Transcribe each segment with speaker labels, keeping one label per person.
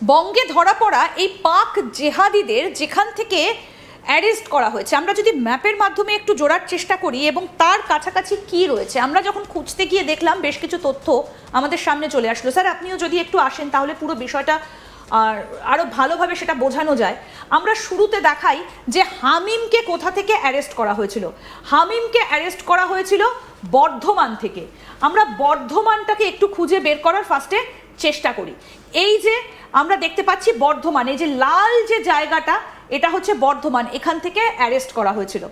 Speaker 1: বঙ্গে ধরা পড়া এই পাক জেহাদিদের যেখান থেকে অ্যারেস্ট করা হয়েছে, আমরা যদি ম্যাপের মাধ্যমে একটু জোড়ার চেষ্টা করি এবং তার কাছাকাছি কি রয়েছে, আমরা যখন খুঁজতে গিয়ে দেখলাম বেশ কিছু তথ্য আমাদের সামনে চলে আসলো। স্যার আপনিও যদি একটু আসেন তাহলে পুরো বিষয়টা আরও ভালোভাবে সেটা বোঝানো যায়। আমরা শুরুতে দেখাই যে হামিমকে কোথা থেকে অ্যারেস্ট করা হয়েছিল। হামিমকে অ্যারেস্ট করা হয়েছিল বর্ধমান থেকে। আমরা বর্ধমানটাকে একটু খুঁজে বের করার ফার্স্টে চেষ্টা করি। এই যে আমরা দেখতে পাচ্ছি বর্ধমান, এই যে লাল যে জায়গাটা, এটা হচ্ছে বর্ধমান, এখান থেকে অ্যারেস্ট করা হয়েছিল।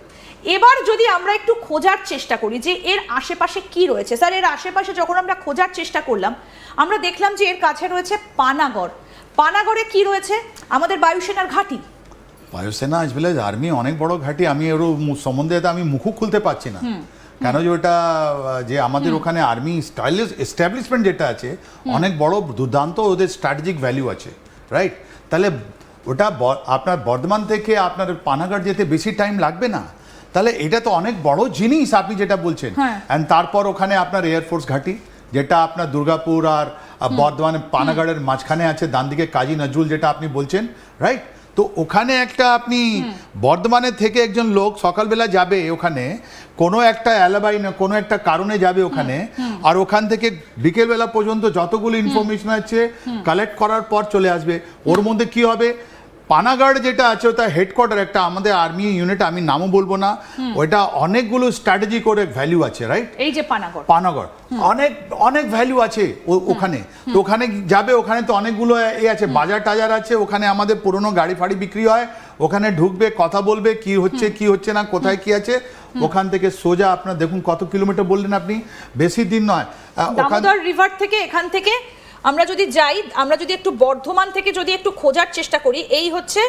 Speaker 1: এবার যদি আমরা একটু খোঁজার চেষ্টা করি যে এর আশেপাশে কি রয়েছে। স্যার এর আশেপাশে যখন আমরা খোঁজার চেষ্টা করলাম, আমরা দেখলাম যে এর কাছে রয়েছে পানাগড়। পানাগড়ে কি রয়েছে? আমাদের বায়ুসেনার ঘাঁটি।
Speaker 2: বায়ুসেনা অ্যাজ ওয়েল এজ আর্মি অনেক বড় ঘাঁটি। আমি এর সম্বন্ধে আমি মুখও খুলতে পারছি না, কেন যে ওটা যে আমাদের ওখানে আর্মি এস্টাবলিশমেন্ট যেটা আছে অনেক বড় দুর্দান্ত, ওদের স্ট্র্যাটেজিক ভ্যালু আছে, রাইট? তাহলে ওটা আপনার বর্ধমান থেকে আপনার পানাগড় যেতে বেশি টাইম লাগবে না। তাহলে এটা তো অনেক বড় জিনিস আপনি যেটা বলছেন। অ্যান্ড তারপর ওখানে আপনার এয়ারফোর্স ঘাঁটি, যেটা আপনার দুর্গাপুর আর বর্ধমান পানাগড়ের মাঝখানে আছে, ডান দিকে কাজী নজরুল যেটা আপনি বলছেন, রাইট? তো ওখানে একটা আপনি বর্ধমানের থেকে একজন লোক সকালবেলা যাবে ওখানে, কোনো একটা অ্যালাবাই না কোনো একটা কারণে যাবে ওখানে, আর ওখান থেকে বিকেলবেলা পর্যন্ত যতগুলো ইনফরমেশন আছে কালেক্ট করার পর চলে আসবে। ওর মধ্যে কি হবে, পানাগড় যেটা আছে ওটা হেডকোয়ার্টার একটা আমাদের আর্মি ইউনিট, আমি নামও বলবো না, ওইটা অনেকগুলো স্ট্র্যাটেজি করে ভ্যালু আছে, রাইট?
Speaker 1: এই যে পানাগড়,
Speaker 2: পানাগড় অনেক অনেক ভ্যালু আছে ওখানে। তো ওখানে যাবে, ওখানে তো অনেকগুলো আছে, বাজার টাজার আছে, ওখানে আমাদের পুরনো গাড়ি ফাড়ি বিক্রি হয়, ওখানে ঢুকবে, কথা বলবে কি হচ্ছে কি হচ্ছে না, কোথায় কি আছে। ওখান থেকে সোজা আপনার দেখুন কত কিলোমিটার বললেন আপনি, বেশি দিন নয়।
Speaker 1: দামোদর রিভার থেকে এখান থেকে আমরা যদি যাই, আমরা যদি একটু বর্ধমান থেকে যদি একটু খোঁজার চেষ্টা করি, এই হচ্ছে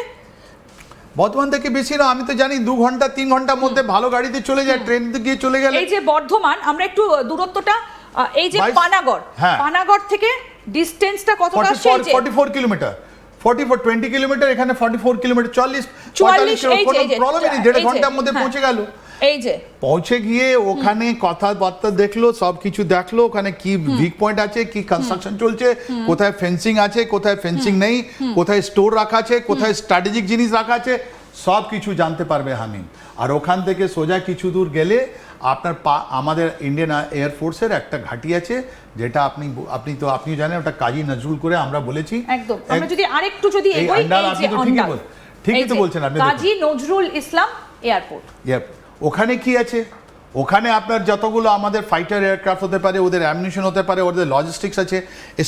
Speaker 2: বর্ধমান থেকে বেশি না, আমি তো জানি 2 ঘন্টা 3 ঘন্টার মধ্যে ভালো গাড়িতে চলে যায়, ট্রেন গিয়ে চলে গেলে।
Speaker 1: এই যে বর্ধমান, আমরা একটু দূরত্বটা, এই যে পানাগড়, পানাগড় থেকে ডিসটেন্সটা কতটা আসছে?
Speaker 2: 44 কিলোমিটার, 20 কিলোমিটার, এখানে 44 কিলোমিটার, 40 প্রবলেম নেই, 1.5 ঘন্টার মধ্যে পৌঁছে গেল।
Speaker 1: এই যে
Speaker 2: পৌঁছে গিয়ে ওখানে কথাবার্তা দেখলো, সবকিছু দেখলো, ওখানে কি উইক পয়েন্ট আছে, কি কনস্ট্রাকশন চলছে, কোথায় ফেন্সিং আছে, কোথায় ফেন্সিং নেই, কোথায় স্টোর রাখা আছে, কোথায় স্ট্র্যাটেজিক জিনিস রাখা আছে, সব কিছু জানতে পারবে হামিম। আর ওখান থেকে সোজা কিছু দূর গেলে আপনার আমাদের ইন্ডিয়ান এয়ারফোর্সের একটা ঘাঁটি আছে, যেটা আপনি জানেন, ওটা কাজী নজরুল করে আমরা বলেছি।
Speaker 1: একদম, আমরা যদি আরেকটু যদি এগোই,
Speaker 2: ঠিকই তো বলছেন আপনি,
Speaker 1: কাজী নজরুল ইসলাম এয়ারপোর্ট।
Speaker 2: ওখানে কি আছে? ওখানে আপনার যতগুলো আমাদের ফাইটার এয়ারক্রাফট হতে পারে, ওদের অ্যামিনিশন হতে পারে, ওদের লজিস্টিক্স আছে।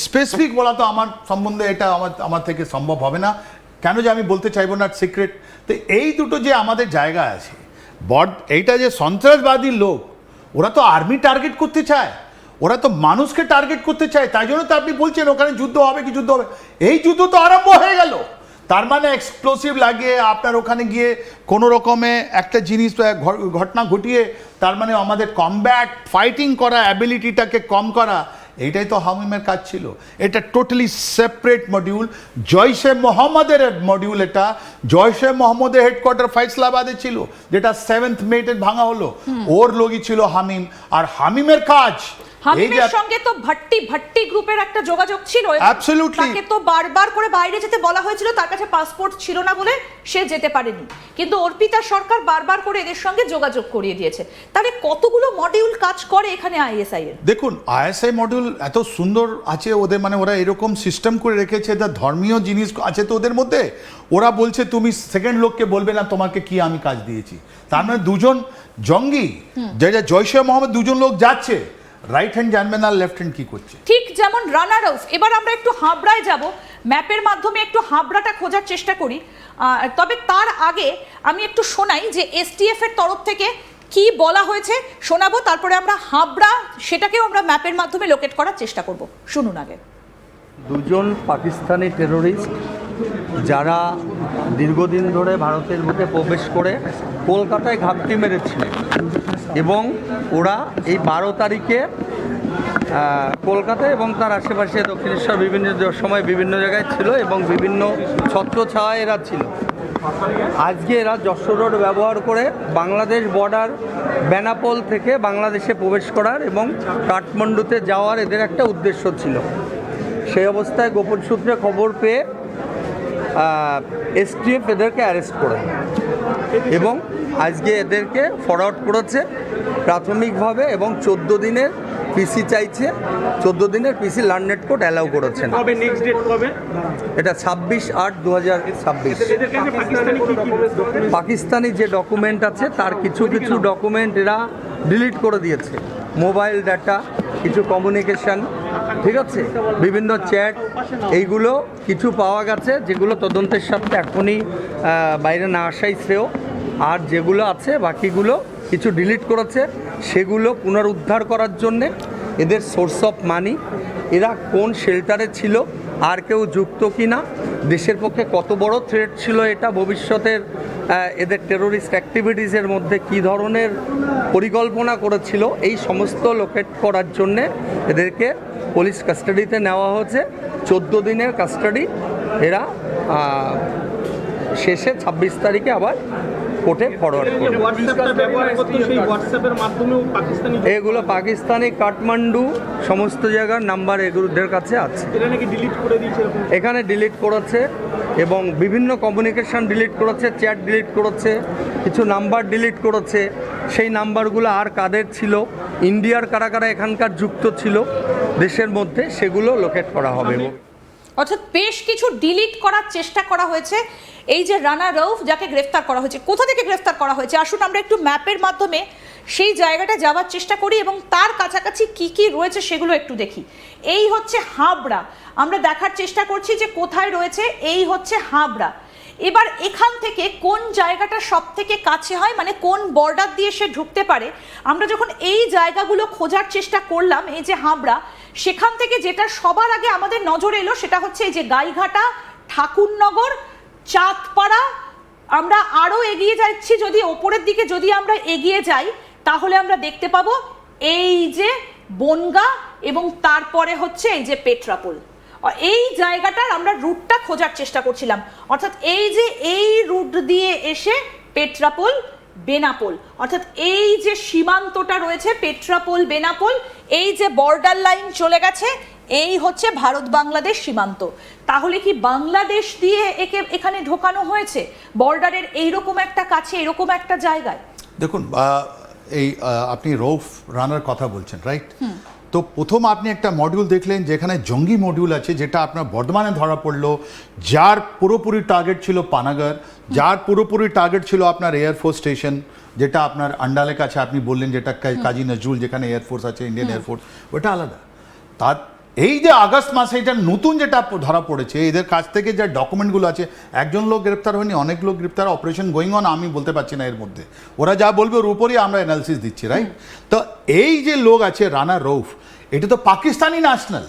Speaker 2: স্পেসিফিক বলা তো আমার সম্বন্ধে এটা আমার থেকে সম্ভব হবে না, কেন যে আমি বলতে চাইবো না, সিক্রেট। তো এই দুটো যে আমাদের জায়গা আছে, এইটা যে সন্ত্রাসবাদী লোক, ওরা তো আর্মি টার্গেট করতে চায়, ওরা তো মানুষকে টার্গেট করতে চায়। তাই জন্য তো আপনি বলছেন ওখানে যুদ্ধ হবে কি যুদ্ধ হবে, এই যুদ্ধ তো আরম্ভ হয়ে গেল। তার মানে এক্সপ্লোসিভ লাগিয়ে আপনার ওখানে গিয়ে কোনো রকমে একটা জিনিস ঘটনা ঘটিয়ে, তার মানে আমাদের কমব্যাট ফাইটিং করা অ্যাবিলিটিটাকে কম করা, এইটাই তো হামিমের কাজ ছিল। এটা টোটালি সেপারেট মডিউল, জয়শে মোহাম্মদের মডিউল। এটা জয়শে মোহাম্মদের হেডকোয়ার্টার ফাইসলাবাদে ছিল, যেটা 7th মেতে ভাঙা হলো, ওর লোকই ছিল হামিম। আর হামিমের কাজ,
Speaker 1: হামিমের সঙ্গে তো ভাট্টি গ্রুপের একটা যোগাযোগ ছিল, তাকে তো বারবার করে বাইরে যেতে বলা হয়েছিল, তার কাছে পাসপোর্ট ছিল না বলে সে যেতে পারেনি, কিন্তু অর্পিতা সরকার বারবার করে এদের সঙ্গে যোগাযোগ করিয়ে দিয়েছে। তাহলে কতগুলো মডিউল কাজ করে এখানে আইএসআই এর?
Speaker 2: দেখুন, আইএসআই মডিউল এত সুন্দর আছে ওদের, মানে ওরা এরকম সিস্টেম করে রেখেছে, ধর্মীয় জিনিস আছে তো ওদের মধ্যে। ওরা বলছে তুমি সেকেন্ড লোককে বলবে না তোমাকে কি আমি কাজ দিয়েছি। তার মানে দুজন জঙ্গি, যেটা জয়শে মোহাম্মদ, দুজন লোক যাচ্ছে, রাইট হ্যান্ড জানবে না লেফট হ্যান্ড কি করছে।
Speaker 1: ঠিক যেমন রানার আউট। এবার আমরা একটু হাবড়ায় যাব, ম্যাপের মাধ্যমে একটু হাবড়াটা খোঁজার চেষ্টা করি। তবে তার আগে আমি একটু শোনাই যে এসটিএফ এর তরফ থেকে কি বলা হয়েছে, শোনাবো, তারপরে আমরা হাবড়া সেটাকেও আমরা ম্যাপের মাধ্যমে লোকেট করার চেষ্টা করব। শুনুন আগে।
Speaker 3: দুজন পাকিস্তানি টেরোরিস্ট যারা দীর্ঘদিন ধরে ভারতের বুকে প্রবেশ করে কলকাতায় ঘাপটি মেরেছিলেন, এবং ওরা এই 12 তারিখে কলকাতায় এবং তার আশেপাশে দক্ষিণেশ্বর বিভিন্ন সময় বিভিন্ন জায়গায় ছিল, এবং বিভিন্ন ছত্রছায়ায় এরা ছিল। আজকে এরা যশোর রোড ব্যবহার করে বাংলাদেশ বর্ডার বেনাপোল থেকে বাংলাদেশে প্রবেশ করার এবং কাঠমান্ডুতে যাওয়ার এদের একটা উদ্দেশ্য ছিল। সেই অবস্থায় গোপন সূত্রে খবর পেয়ে STF এদেরকে অ্যারেস্ট করে এবং আজকে এদেরকে ফরওয়ার্ড করেছে প্রাথমিকভাবে এবং 14 দিনের পিসি চাইছে, 14 দিনের পিসি লার্নেট কোর্ট অ্যালাউ করেছেন।
Speaker 4: কবে নেক্সট ডেট কবে?
Speaker 3: এটা 26/8/2026।
Speaker 4: এদের কাছে পাকিস্তানি কি কি
Speaker 3: পাকিস্তানি যে ডকুমেন্ট আছে তার কিছু কিছু ডকুমেন্ট এরা ডিলিট করে দিয়েছে, মোবাইল ডাটা, কিছু কমিউনিকেশন, ঠিক আছে, বিভিন্ন চ্যাট, এইগুলো কিছু পাওয়া গেছে যেগুলো তদন্তের সাথে এখনই বাইরে না আসাই শ্রেয়। আর যেগুলো আছে বাকিগুলো কিছু ডিলিট করেছে, সেগুলো পুনরুদ্ধার করার জন্যে এদের সোর্স অফ মানি, এরা কোন শেল্টারে ছিল, আর কেউ যুক্ত কি না, দেশের পক্ষে কত বড় থ্রেট ছিল এটা, ভবিষ্যতের এদের টেরোরিস্ট অ্যাক্টিভিটিসের মধ্যে কী ধরনের পরিকল্পনা করেছিল, এই সমস্ত লোকেট করার জন্যে এদেরকে পুলিশ কাস্টাডিতে নেওয়া হয়েছে। 14 দিনের কাস্টাডি, এরা শেষে 26 তারিখে আবার কোর্টে ফরওয়ার্ড করবে।
Speaker 4: হোয়াটসঅ্যাপটা ব্যবহার করতো, সেই হোয়াটসঅ্যাপের মাধ্যমেও পাকিস্তানি
Speaker 3: এগুলো পাকিস্তানি কাঠমান্ডু সমস্ত জায়গার নাম্বার এগুলোদের কাছে আছে।
Speaker 4: এরা নাকি ডিলিট করে দিয়েছে এরকম।
Speaker 3: এখানে ডিলিট করেছে এবং বিভিন্ন কমিউনিকেশন ডিলিট করেছে, চ্যাট ডিলিট করেছে, কিছু নাম্বার ডিলিট করেছে। সেই নাম্বারগুলো আর কাদের ছিল, ইন্ডিয়ার কারা কারা এখানকার যুক্ত ছিল দেশের মধ্যে, সেগুলো লোকেট করা হবে।
Speaker 1: অর্থাৎ বেশ কিছু ডিলিট করার চেষ্টা করা হয়েছে। এই যে রানা রউফ যাকে গ্রেফতার করা হয়েছে, কোথা থেকে গ্রেফতার করা হয়েছে, আসুন আমরা একটু ম্যাপের মাধ্যমে সেই জায়গাটা যাওয়ার চেষ্টা করি এবং তার কাছাকাছি কি কি রয়েছে সেগুলো একটু দেখি। এই হচ্ছে হাবড়া, আমরা দেখার চেষ্টা করছি যে কোথায় রয়েছে। এই হচ্ছে হাবড়া। এবার এখান থেকে কোন জায়গাটা সব থেকে কাছে হয়, মানে কোন বর্ডার দিয়ে সে ঢুকতে পারে, আমরা যখন এই জায়গাগুলো খোঁজার চেষ্টা করলাম, এই যে হাবড়া, সেখান থেকে যেটা সবার আগে আমাদের নজরে এলো সেটা হচ্ছে এই যে গাইঘাটা, ঠাকুরনগর, চাঁদপাড়া। আমরা আরও এগিয়ে যাচ্ছি, যদি ওপরের দিকে যদি আমরা এগিয়ে যাই তাহলে আমরা দেখতে পাবো এই যে বনগা এবং তারপরে হচ্ছে এই যে পেট্রাপোল। এই জায়গাটার আমরা রুটটা খোঁজার চেষ্টা করছিলাম, অর্থাৎ এই যে এই রুট দিয়ে এসে পেট্রাপোল, বেনাপোল, অর্থাৎ এই যে সীমান্তটা রয়েছে পেট্রাপোল, বেনাপোল, এই যে বর্ডার লাইন চলে গেছে, এই হচ্ছে ভারত বাংলাদেশ সীমান্ত। তাহলে কি বাংলাদেশ দিয়ে একে এখানে ঢোকানো হয়েছে বর্ডারের এইরকম একটা কাছে, এরকম একটা জায়গায়?
Speaker 2: দেখুন, এই আপনি রউফ রানার কথা বলছেন, রাইট? তো প্রথম আপনি একটা মডিউল দেখলেন যেখানে জঙ্গি মডিউল আছে, যেটা আপনার বর্ধমানে ধরা পড়লো, যার পুরোপুরি টার্গেট ছিল পানাগড়, যার পুরোপুরি টার্গেট ছিল আপনার এয়ারফোর্স স্টেশন, যেটা আপনার আন্ডালের কাছে আপনি বললেন, যেটা কাজী নজরুল, যেখানে এয়ারফোর্স আছে, ইন্ডিয়ান এয়ারফোর্স, ওটা আলাদা। তার এই যে আগস্ট মাসে এটা নতুন যেটা ধরা পড়েছে, এদের কাছ থেকে যে ডকুমেন্টগুলো আছে, একজন লোক গ্রেপ্তার হয়নি, অনেক লোক গ্রেপ্তার, অপারেশন গোয়িং অন, আমি বলতে পারছি না এর মধ্যে, ওরা যা বলবে ওর উপরই আমরা অ্যানালিসিস দিচ্ছি, রাইট? তো এই যে লোক আছে রানা রউফ, এটা তো পাকিস্তানি ন্যাশনাল,